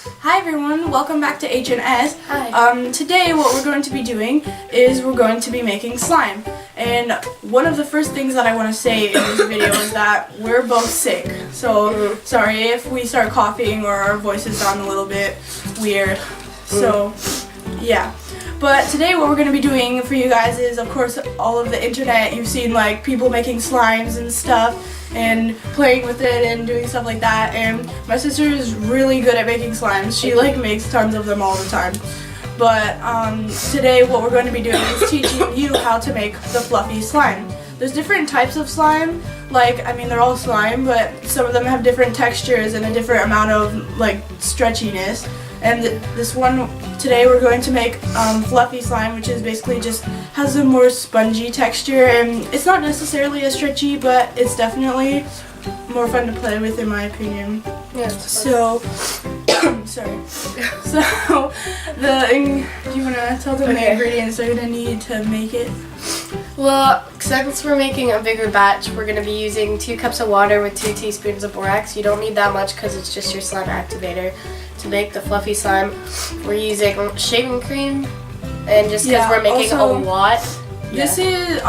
Hi everyone, welcome back to HNS. Hi. Today what we're going to be doing is we're going to be making slime. And one of the first things that I want to say in this video is that we're both sick. So sorry if we start coughing or our voices sound a little bit weird. So yeah. But today what we're going to be doing for you guys is, of course, all of the internet. You've seen like people making slimes and stuff and playing with it and doing stuff like that. And my sister is really good at making slimes. She like makes tons of them all the time. But today what we're going to be doing is teaching you how to make the fluffy slime. There's different types of slime. Like, I mean, they're all slime, but some of them have different textures and a different amount of like stretchiness. And this one today we're going to make fluffy slime, which is basically just has a more spongy texture, and it's not necessarily as stretchy, but it's definitely more fun to play with in my opinion. Yeah. So, sorry. So, do you want to tell them the ingredients they're going to need to make it? Well, since we're making a bigger batch, we're going to be using 2 cups of water with 2 teaspoons of borax. You don't need that much because it's just your slime activator. To make the fluffy slime, we're using shaving cream, and just because we're making a lot. This is,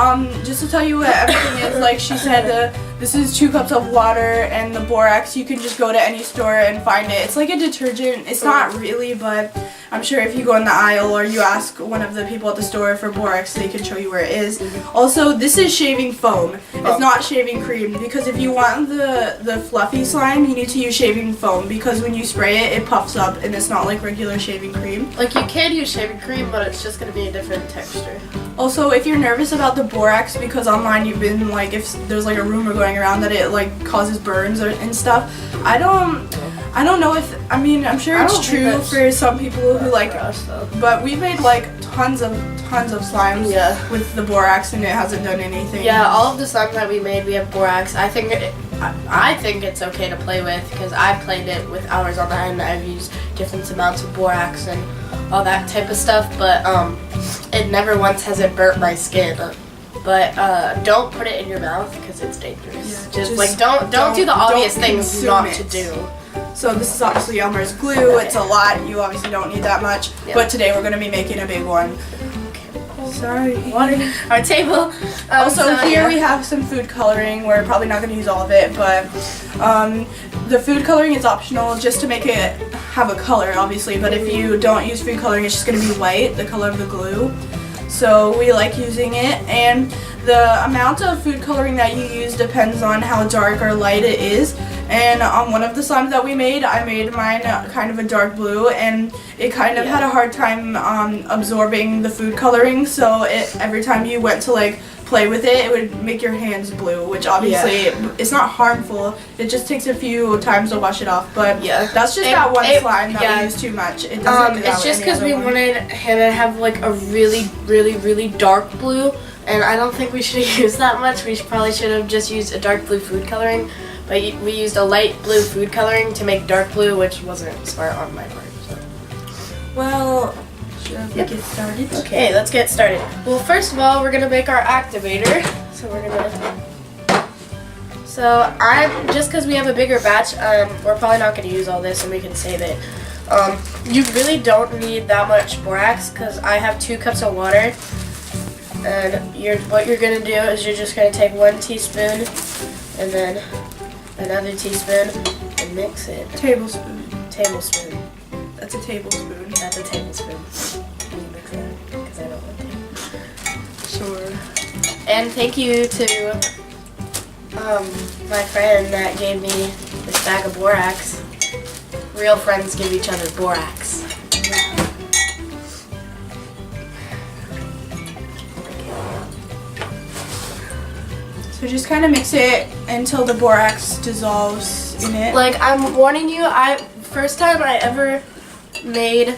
just to tell you what everything is, like she said, this is 2 cups of water, and the borax, you can just go to any store and find it. It's like a detergent. It's not really, but I'm sure if you go in the aisle or you ask one of the people at the store for borax, they can show you where it is. Also, this is shaving foam. It's not shaving cream, because if you want the fluffy slime, you need to use shaving foam, because when you spray it, it puffs up, and it's not like regular shaving cream. Like, you can use shaving cream, but it's just going to be a different texture. Also, if you're nervous about the borax, because online you've been like, if there's like a rumor going around that it like causes burns and stuff, I don't know if, I mean, I'm sure it's true for some people who like, but we've made like tons of slimes with the borax, and it hasn't done anything. Yeah, all of the slimes that we made, we have borax. I think it's okay to play with, because I've played it with hours on end. I've used different amounts of borax and all that type of stuff, but it never once has it burnt my skin. But don't put it in your mouth, because it's dangerous. Yeah, just like don't do the obvious things not to do. So this is obviously Elmer's glue. It's a lot. You obviously don't need that much. Yep. But today we're going to be making a big one. Sorry. Water. Our table. Also, here we have some food coloring. We're probably not going to use all of it, but the food coloring is optional just to make it have a color, obviously. But if you don't use food coloring, it's just going to be white, the color of the glue. So we like using it, and the amount of food coloring that you use depends on how dark or light it is. And on one of the slimes that we made, I made mine kind of a dark blue, and it kind of had a hard time absorbing the food coloring, so every time you went to like play with it, it would make your hands blue, which obviously it's not harmful. It just takes a few times to wash it off, but that's just that one slime that we use too much. It doesn't do that. It's just because we wanted Hannah to have like a really, really, really dark blue, and I don't think we should use that much. We probably should have just used a dark blue food coloring, but we used a light blue food coloring to make dark blue, which wasn't smart on my part. So. Well, should we get started? Okay, let's get started. Well, first of all, we're gonna make our activator. So just because we have a bigger batch, we're probably not gonna use all this, and we can save it. You really don't need that much borax, because I have 2 cups of water, and what you're gonna do is you're just gonna take 1 teaspoon, and then another teaspoon, and mix it. Tablespoon. Tablespoon. That's a tablespoon. That's a tablespoon. Can you mix that? Because I don't want to. Sure. And thank you to my friend that gave me this bag of borax. Real friends give each other borax. So just kind of mix it until the borax dissolves in it. Like, I'm warning you, first time I ever made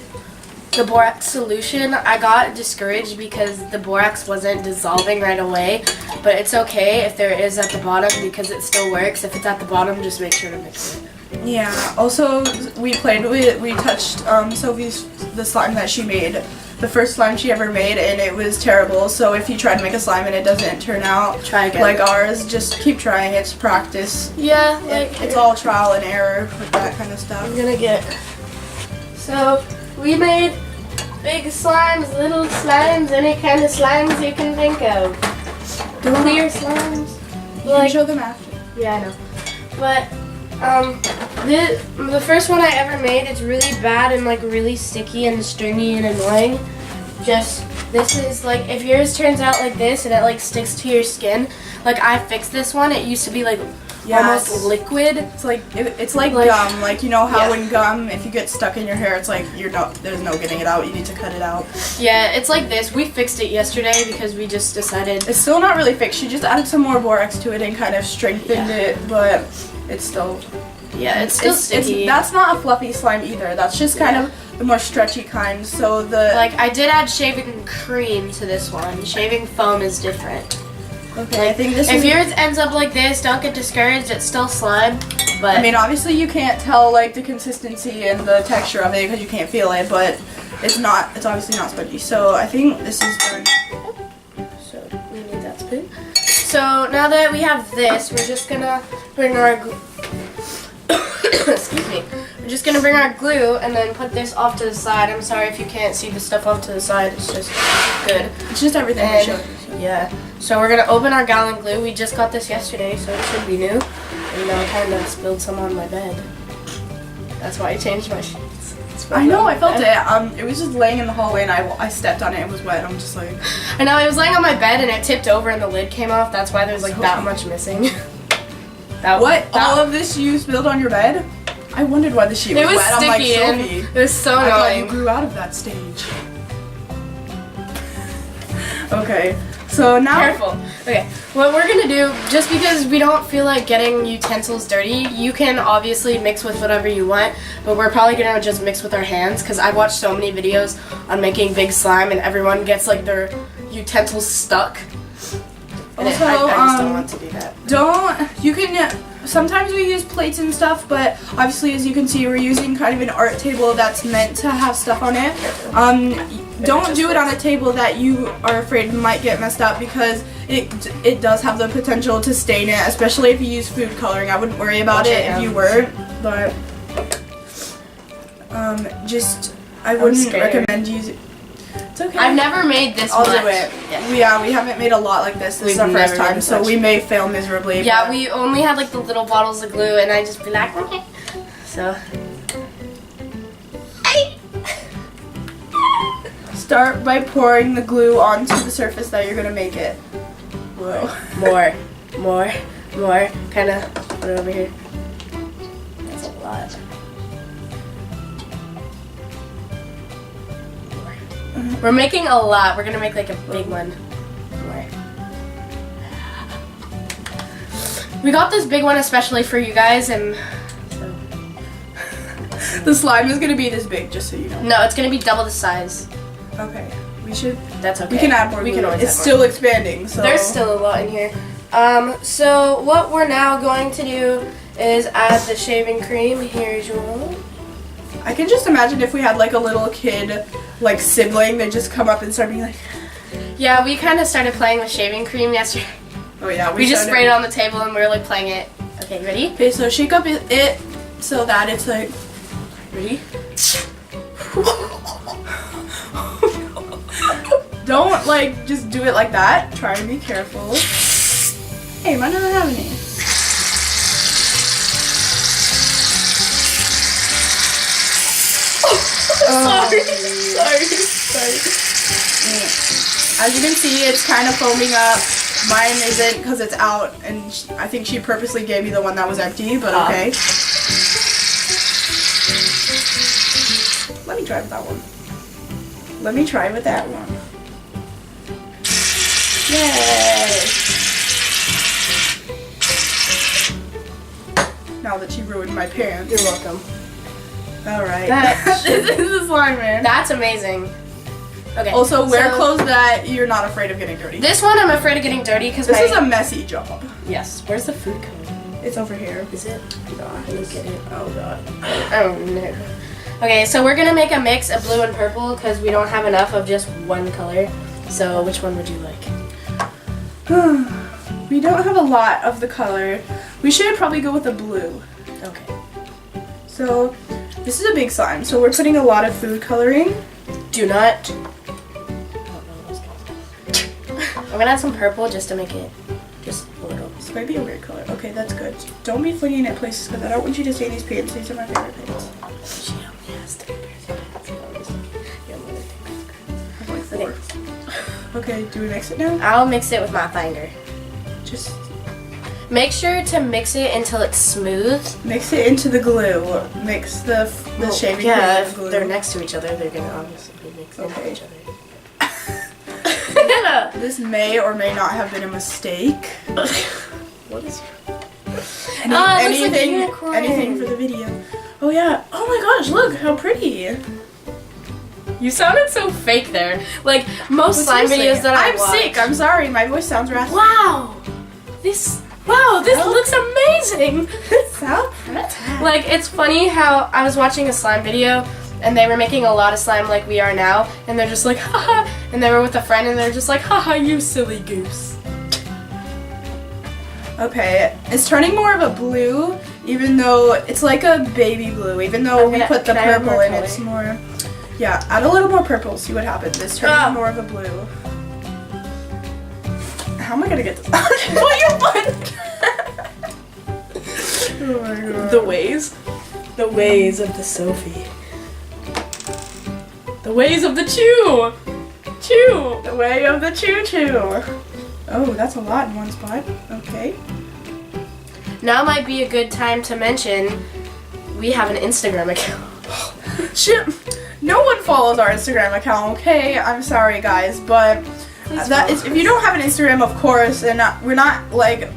the borax solution, I got discouraged because the borax wasn't dissolving right away, but it's okay if there is at the bottom, because it still works. If it's at the bottom, just make sure to mix it. Yeah, also we touched the slime that she made, the first slime she ever made, and it was terrible. So if you try to make a slime and it doesn't turn out try again. Like ours, just keep trying. It's practice. Yeah, it's all trial and error with that kind of stuff. I'm gonna get So we made big slimes, little slimes, any kind of slimes you can think of. Clear slimes. You can show them after. Yeah, I know. But the first one I ever made, it's really bad and like really sticky and stringy and annoying. Just this is like if yours turns out like this and it like sticks to your skin. Like I fixed this one. It used to be like almost liquid. It's like gum. Like you know how when gum, if you get stuck in your hair, it's like there's no getting it out. You need to cut it out. Yeah, it's like this. We fixed it yesterday because we just decided. It's still not really fixed. She just added some more borax to it and kind of strengthened it, but it's still. Yeah, it's still sticky. That's not a fluffy slime either. That's just kind of the more stretchy kind. So like I did add shaving cream to this one. Shaving foam is different. Okay, I think this if yours ends up like this, don't get discouraged. It's still slime, but I mean, obviously you can't tell like the consistency and the texture of it because you can't feel it, but it's obviously not spongy. So I think this is done. So we need that spoon. So now that we have this, we're just gonna bring our excuse me. We're just gonna bring our glue and then put this off to the side. I'm sorry if you can't see the stuff off to the side. It's just good. It's just everything we showed you. Yeah. So we're gonna open our gallon glue. We just got this yesterday, so it should be new. You know, I kind of spilled some on my bed. That's why I changed my sheets. I know. I felt it. It was just laying in the hallway, and I stepped on it. It was wet. I'm just like. I know. It was laying on my bed, and it tipped over, and the lid came off. That's why there's like that much missing. All of this you spilled on your bed? I wondered why the sheet was wet. I'm like, Sophie, it was so annoying. I thought you grew out of that stage. Okay, so now. Careful. Okay, what we're gonna do, just because we don't feel like getting utensils dirty, you can obviously mix with whatever you want, but we're probably gonna just mix with our hands, because I watched so many videos on making big slime, and everyone gets like their utensils stuck. And also, I just don't want to do that. Sometimes we use plates and stuff, but obviously as you can see we're using kind of an art table that's meant to have stuff on it. Don't do it on a table that you are afraid might get messed up because it does have the potential to stain it, especially if you use food coloring. I wouldn't worry about it if you weren't, but I wouldn't recommend using. It's okay. I've never made this I'll much. do it. Yeah, we haven't made a lot like this. This is our first time, so we may fail miserably. Yeah, we only had like the little bottles of glue, and I just be like, okay. So. Start by pouring the glue onto the surface that you're gonna make it. Whoa. More. Kind of put it over here. That's a lot. We're making a lot. We're gonna make like a big one. We got this big one especially for you guys, and so. The slime is gonna be this big, just so you know. No, it's gonna be double the size. Okay, we should. That's okay. We can add more. We can always. It's still expanding, so. There's still a lot in here. So what we're now going to do is add the shaving cream. Here's your. I can just imagine if we had like a little kid, like sibling, they just come up and start being like. Yeah, we kind of started playing with shaving cream yesterday. Oh yeah, we just sprayed it on the table and we were like playing it. Okay, ready? Okay, so shake up it so that it's like. Ready? Don't like just do it like that. Try to be careful. Hey, mine doesn't have any. Sorry. As you can see, it's kind of foaming up. Mine isn't because it's out, and I think she purposely gave me the one that was empty, but okay. Let me try with that one. Yay! Now that she ruined my pants. You're welcome. Alright. This is the slime, man. That's amazing. Okay. Also, wear clothes that you're not afraid of getting dirty. This one I'm afraid of getting dirty because this is a messy job. Yes. Where's the food coloring? It's over here. Is it? God, Look at it. Oh god. Oh no. Okay, so we're gonna make a mix of blue and purple because we don't have enough of just one color. So which one would you like? We don't have a lot of the color. We should probably go with the blue. Okay. So This is a big slime, so we're putting a lot of food coloring. Do not. I'm gonna add some purple just to make it just a little. This might be a weird color. Okay, that's good. Don't be flinging it places because I don't want you to say these pants. These are my favorite pants. She only has 3 pairs of pants. I have like 4. Okay, do we mix it now? I'll mix it with my finger. Just Make sure to mix it until it's smooth. mix it into the glue. Mix the shaving cream Yeah, with if the glue. they're next to each other, they're gonna obviously be mixed into Okay. each other. This may or may not have been a mistake. What is? Any- Oh, it looks like a anything, unicorn. anything for the video. Oh yeah. Oh my gosh, look how pretty. You sounded so fake there. Like most Well, slime seriously, videos that I I'm watch. sick. I'm sorry. My voice sounds raspy. Wow, this looks amazing. Sound? Like it's funny how I was watching a slime video and they were making a lot of slime like we are now, and they're just like haha, and they were with a friend and they're just like haha, you silly goose. Okay, it's turning more of a blue, even though it's like a baby blue. Even though we put the can I add purple more in, color? it's more. Yeah, add a little more purple. See what happens. It's turning Ah. more of a blue. How am I gonna get this? Put your foot. Oh my god. The ways of the Sophie. The ways of the Chew. The way of the choo-choo. Oh, that's a lot in one spot. Okay. Now might be a good time to mention we have an Instagram account. Shit. No one follows our Instagram account, okay? I'm sorry, guys, but that is, if you don't have an Instagram, of course, and we're not like,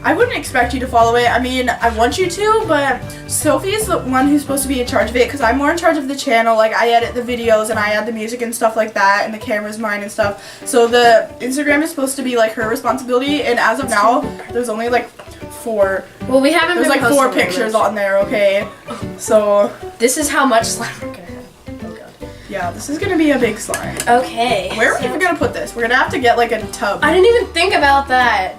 I wouldn't expect you to follow it. I mean, I want you to, but Sophie is the one who's supposed to be in charge of it because I'm more in charge of the channel. Like, I edit the videos and I add the music and stuff like that, and the camera's mine and stuff. So the Instagram is supposed to be like her responsibility, and as of now, there's only like 4. Well, we haven't There's been like 4 posting very pictures much. on there, okay? So This is how much slime we're gonna have. Oh god. yeah, this is gonna be a big slime. Okay. Where are we even gonna put this? We're gonna have to get like a tub. I didn't even think about that.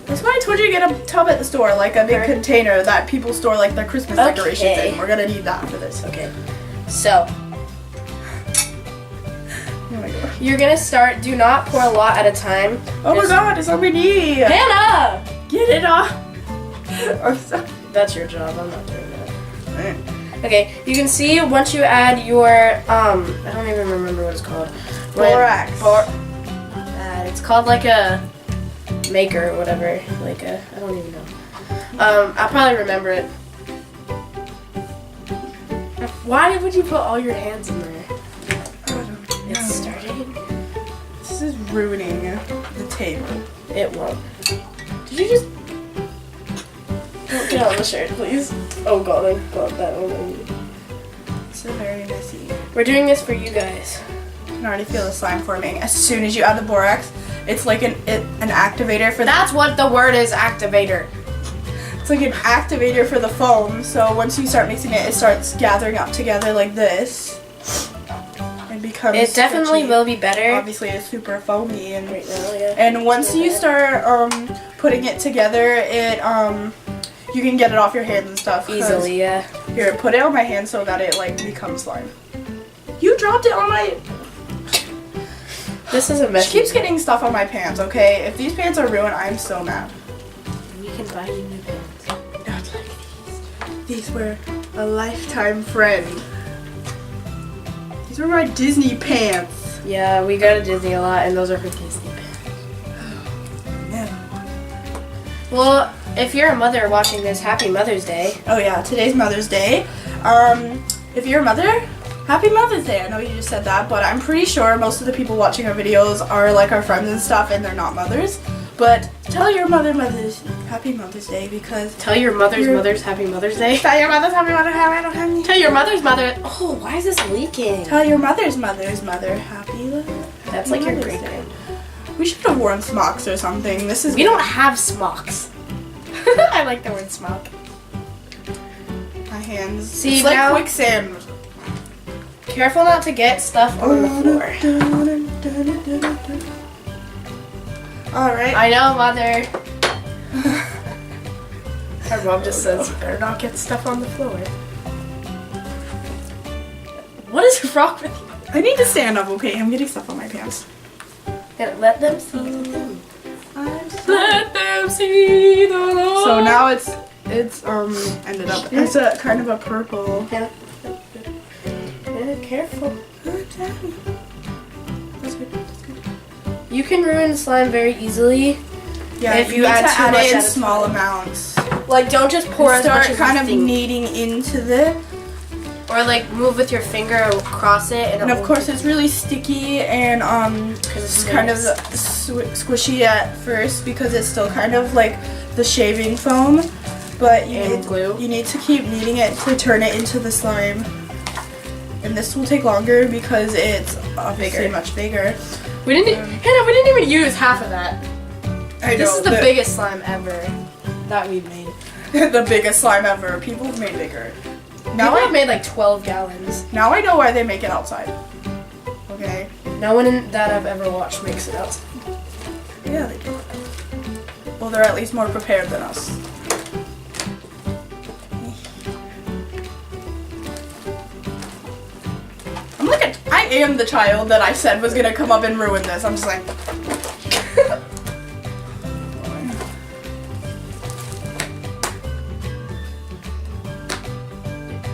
That's why I told you to get a tub at the store, like a big container that people store like their Christmas decorations Okay. in. We're gonna need that for this. Okay. So Oh my god. you're gonna start. Do not pour a lot at a time. Oh my Just- god, it's on my knee. Hannah. Get it off. I'm sorry. That's your job. I'm not doing that. Okay. You can see once you add your I don't even remember what it's called. Borax. It's called like a maker or whatever. Like a I don't even know. I'll probably remember it. Why would you put all your hands in there? It's starting. This is ruining the table. It won't. Did you just don't get on the shirt, please? Oh god, I got that one. It's so very messy. We're doing this for you guys. I can already feel the slime forming. As soon as you add the borax, it's like an activator for That's what the word is, activator. It's like an activator for the foam. So once you start mixing it, it starts gathering up together like this. It becomes. It definitely stretchy. will be better Obviously, it's super foamy and. right now, yeah. And once you start putting it together, it you can get it off your hands and stuff 'cause- Easily, yeah. Here, put it on my hand so that it like becomes slime. You dropped it on my. This is a mess. She keeps getting stuff on my pants. Okay, if these pants are ruined, I'm so mad. We can buy you new pants. Not like these. These were a lifetime friend. These were my Disney pants. Yeah, we go to Disney a lot, and those are for Disney pants. No. Well, if you're a mother watching this, happy Mother's Day. Oh yeah, today's Mother's Day. If you're a mother, happy Mother's Day. I know you just said that, but I'm pretty sure most of the people watching our videos are like our friends and stuff, and they're not mothers. But tell your mothers happy Mother's Day because Tell your mother's You're- mothers happy Mother's Day. tell your mother's happy Mother's Tell your mother's mother. Oh, why is this leaking? Tell your mother's mother happy. That's like your Mother's great Day. grand. We should have worn smocks or something. This is We don't have smocks. I like the word smock. my hands. See, it's like now- quicksand. Careful not to get stuff on the floor. All right. I know, mother. Our mom just says, better not get stuff on the floor. What's wrong with you? I need to stand up, okay? I'm getting stuff on my pants. Yeah, let them see the light. Let them see the light. So now it's ended up as a kind of a purple. Yeah. Yeah, careful. That's good. You can ruin slime very easily. Yeah, If you you need add to too add much it in at a small time. amounts. Like, don't just pour as Start much as kind you of think. kneading into the. Or like move with your finger across it, And of course, it's really sticky and it's it's kind of moist. squishy at first because it's still kind of like the shaving foam. But And glue. you need to keep kneading it to turn it into the slime. And this will take longer because it's obviously Bigger. much bigger. We didn't, Hannah. We didn't even use half of that. I This know, is the biggest slime ever that we've made. the biggest slime ever. People have made bigger. Now I've made like 12 gallons. Now I know why they make it outside. Okay. No one that I've ever watched makes it outside. Yeah, they do. Well, they're at least more prepared than us. I am the child that I said was gonna come up and ruin this. I'm just like.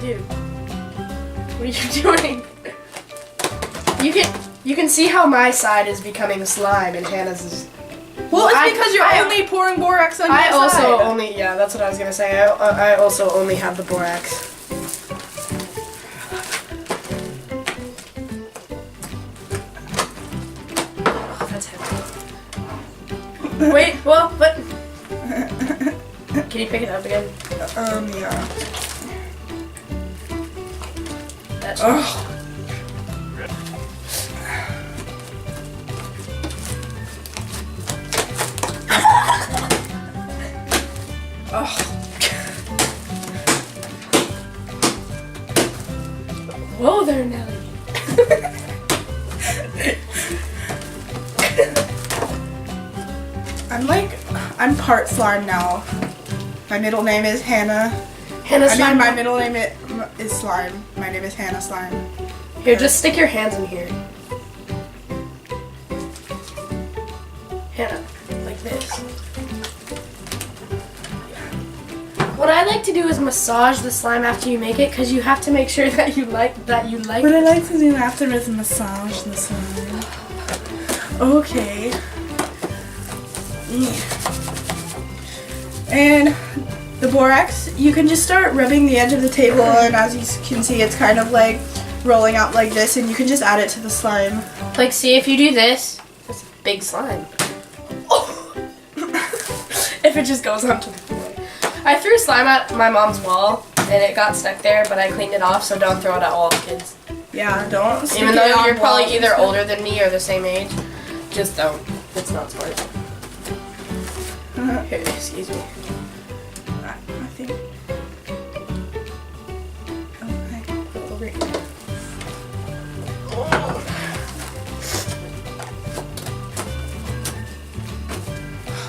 Dude, what are you doing? You can see how my side is becoming slime and Hannah's is. Well, it's I- because you're I- only pouring borax on your I also side. only that's what I was gonna say. I also only have the borax. Oh, that's heavy. Wait, well, but can you pick it up again? Yeah. That's Ugh. Whoa there, Nelly. I'm part slime now. My middle name is Hannah. Hannah I mean, slime. my middle name is Slime. My name is Hannah Slime. Here, just stick your hands in here. Hannah, like this. What I like to do is massage the slime after you make it, because you have to make sure that you like What I like to do after is massage the slime. Okay. And the borax, you can just start rubbing the edge of the table, and as you can see, it's kind of like rolling out like this, and you can just add it to the slime. Like, see, if you do this, it's a big slime. If it just goes onto the floor. I threw slime at my mom's wall, and it got stuck there, but I cleaned it off, so don't throw it at all the kids. Yeah, don't. stick Even it though on you're probably walls and either stuff. older than me or the same age, just don't. It's not smart. Here, excuse me. I think. Okay. Over here. Oh,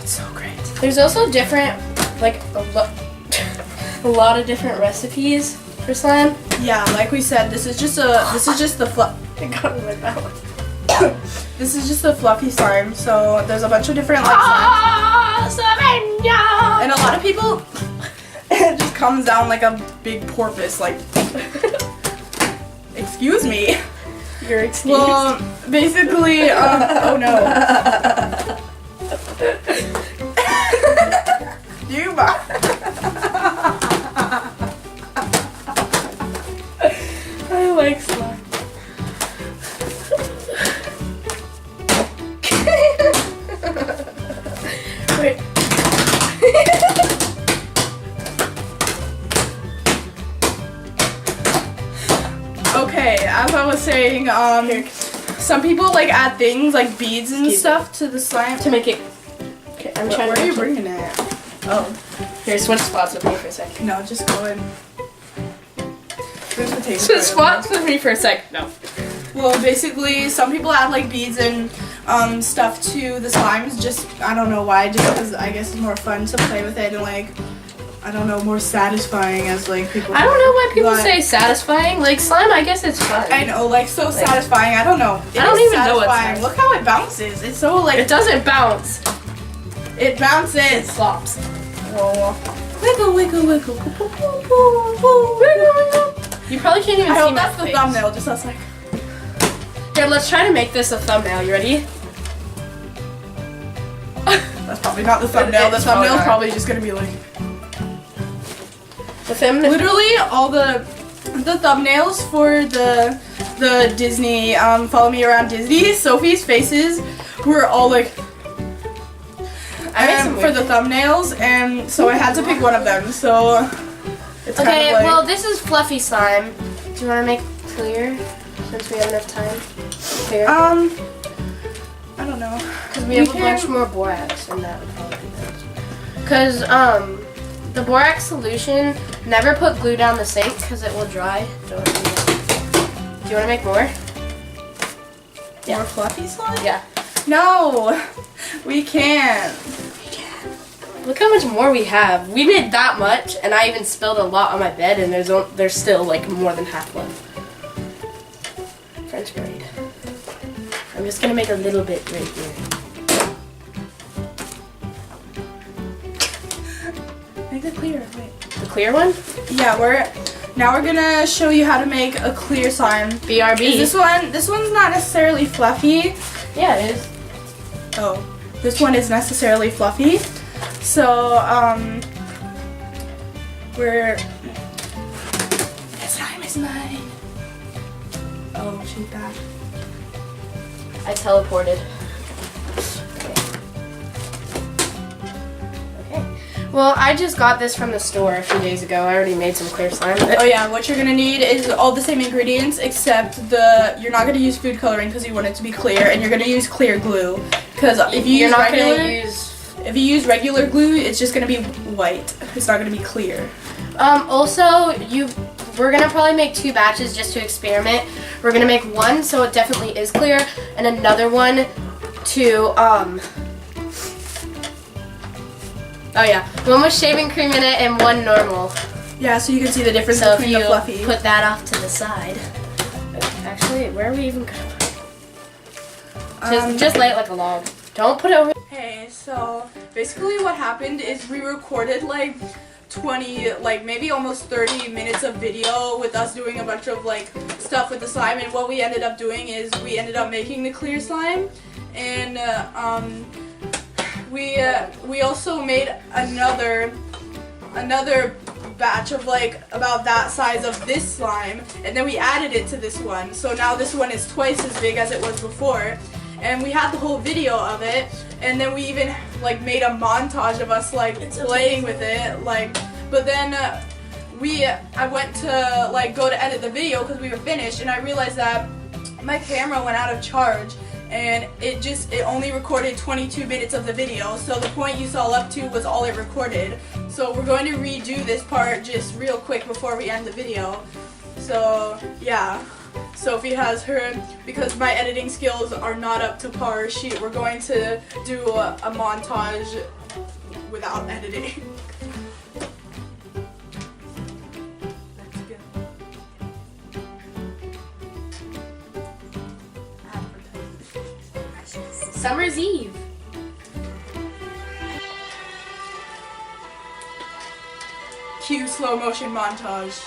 it's so great. There's also different, like a lot of different recipes for slime. Yeah, like we said, this is just the fluff. I got in my mouth. This is just a fluffy slime. So there's a bunch of different like slimes, and a lot of people it just comes down like a big porpoise. Like, excuse me. You're excused. Well, basically, oh no. You I like slime. Wait. Okay, as I was saying, some people like add things like beads and Excuse stuff to the slime. To make it. Okay, I'm trying Where to. are you bringing it? Oh, Here, switch spots with me for a second. no, just go in. Where's the table? Switch spots with me for a second. No. Well, basically, some people add like beads and stuff to the slimes. Just I don't know why. Just because I guess it's more fun to play with it and like I don't know, more satisfying as like people. I don't know why people But- say satisfying. Like slime, I guess it's fun. I know, like so satisfying. I don't know. I don't is even know what's satisfying. Look how it bounces. It's so like It doesn't bounce. it bounces. It flops. Oh. Wiggle, wiggle, wiggle. You probably can't even I see hope my that's the face. thumbnail. Just us like. Here, let's try to make this a thumbnail. You ready? That's probably not the thumbnail. The It's probably thumbnail's not. probably just gonna be like. The feminine. Literally all the thumbnails for the Disney Follow Me Around Disney, Sophie's faces were all like I made some for the thumbnails, and so I had to pick one of them. So it's Okay, kind of like, well this is fluffy slime. Do you want to make clear since we have enough time? Clear. I don't know. Because we have a can- bunch more borax, and that would probably be nice. Because the borax solution, never put glue down the sink because it will dry. Don't do that. Do you want to make more? More fluffy slime? Yeah. No, we can't. Look how much more we have. We made that much, and I even spilled a lot on my bed, and there's still like more than half left. French braid. I'm just gonna make a little bit right here. Make it clear. Wait. The clear one? Yeah, we're gonna show you how to make a clear slime. BRB. This one's not necessarily fluffy. Yeah, it is. Oh, this one is necessarily fluffy. So, the slime is mine. Oh, she's back. I teleported. Okay. Well, I just got this from the store a few days ago. I already made some clear slime. Oh yeah, what you're gonna need is all the same ingredients except you're not gonna use food coloring because you want it to be clear, and you're gonna use clear glue because if you You're use not regular, gonna use. if you use regular glue, it's just gonna be white. It's not gonna be clear. Also, we're gonna probably make 2 batches just to experiment. We're gonna make one so it definitely is clear, and another one to Oh yeah, one with shaving cream in it and one normal. Yeah, so you can see the difference So if between you the fluffy. put that off to the side. Actually, where are we even gonna put it? Just lay it like a log. Don't put it over. Hey, so basically what happened is we recorded like 20, like maybe almost 30 minutes of video with us doing a bunch of like stuff with the slime, and what we ended up doing is we ended up making the clear slime, and we also made another batch of like about that size of this slime, and then we added it to this one, so now this one is twice as big as it was before. And we had the whole video of it, and then we even like made a montage of us like playing with it, like. But then I went to like go to edit the video because we were finished, and I realized that my camera went out of charge, and it only recorded 22 minutes of the video. So the point you saw up to was all it recorded. So we're going to redo this part just real quick before we end the video. So yeah. Sophie has her, because my editing skills are not up to par, we're going to do a montage without editing. Let's go. Summer's Eve. Cue slow motion montage.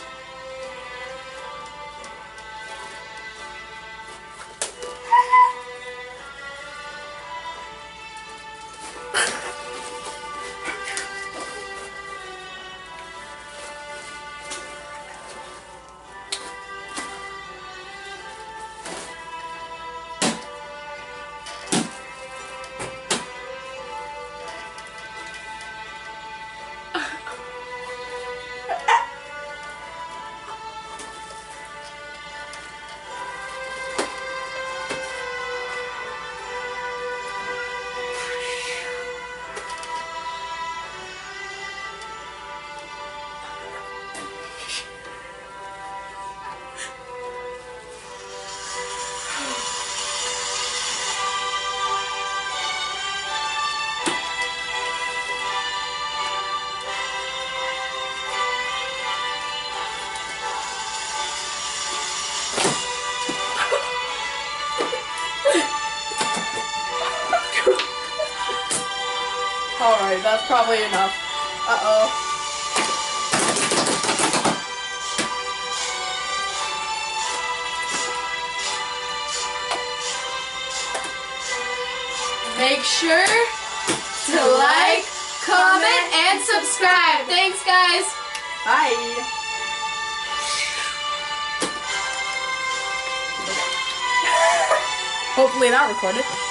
Alright, that's probably enough. Uh-oh. Make sure to like, comment, and subscribe. Thanks, guys. Bye. Hopefully not recorded.